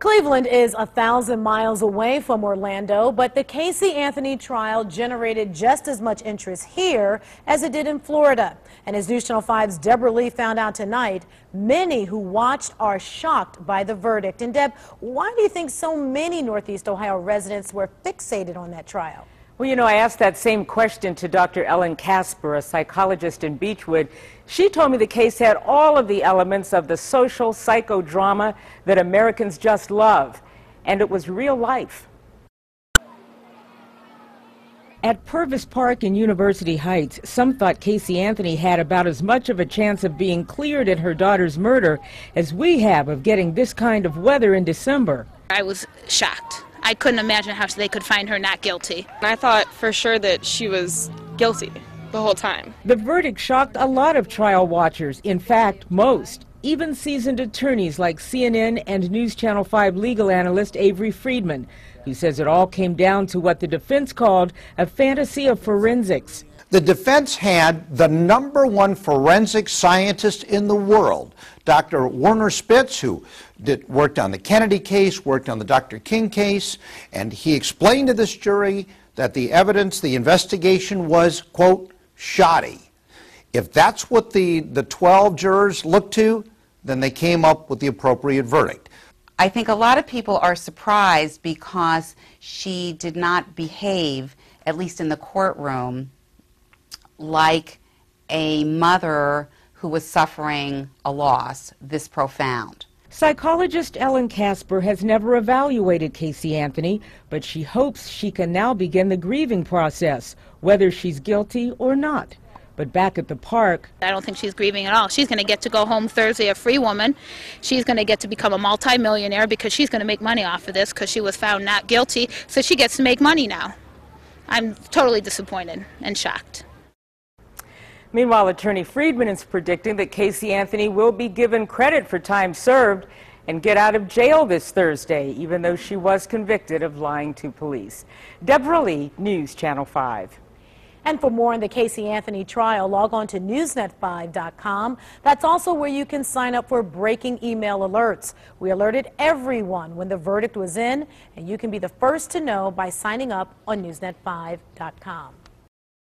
Cleveland is 1,000 miles away from Orlando, but the Casey Anthony trial generated just as much interest here as it did in Florida. And as News Channel 5's Deb Lee found out tonight, many who watched are shocked by the verdict. And Deb, why do you think so many Northeast Ohio residents were fixated on that trial? Well, you know, I asked that same question to Dr. Ellen Casper, a psychologist in Beechwood. She told me the case had all of the elements of the social psychodrama that Americans just love, and it was real life. At Purvis Park in University Heights, some thought Casey Anthony had about as much of a chance of being cleared in her daughter's murder as we have of getting this kind of weather in December. I was shocked. I couldn't imagine how they could find her not guilty. I thought for sure that she was guilty the whole time. The verdict shocked a lot of trial watchers, in fact, most. Even seasoned attorneys like CNN and News Channel 5 legal analyst Avery Friedman, who says it all came down to what the defense called a fantasy of forensics. The defense had the #1 forensic scientist in the world, Dr. Werner Spitz, who worked on the Kennedy case, worked on the Dr. King case, and he explained to this jury that the evidence, the investigation was, quote, shoddy. If that's what the 12 jurors looked to, then they came up with the appropriate verdict. I think a lot of people are surprised because she did not behave, at least in the courtroom, like a mother who was suffering a loss this profound. Psychologist Ellen Casper has never evaluated Casey Anthony, but she hopes she can now begin the grieving process, whether she's guilty or not. But back at the park, I don't think she's grieving at all. She's going to get to go home Thursday a free woman. She's going to get to become a multimillionaire because she's going to make money off of this because she was found not guilty, so she gets to make money now. I'm totally disappointed and shocked. Meanwhile, attorney Friedman is predicting that Casey Anthony will be given credit for time served and get out of jail this Thursday, even though she was convicted of lying to police. Deb Lee, News Channel 5. And for more on the Casey Anthony trial, log on to newsnet5.com. That's also where you can sign up for breaking email alerts. We alerted everyone when the verdict was in, and you can be the first to know by signing up on newsnet5.com.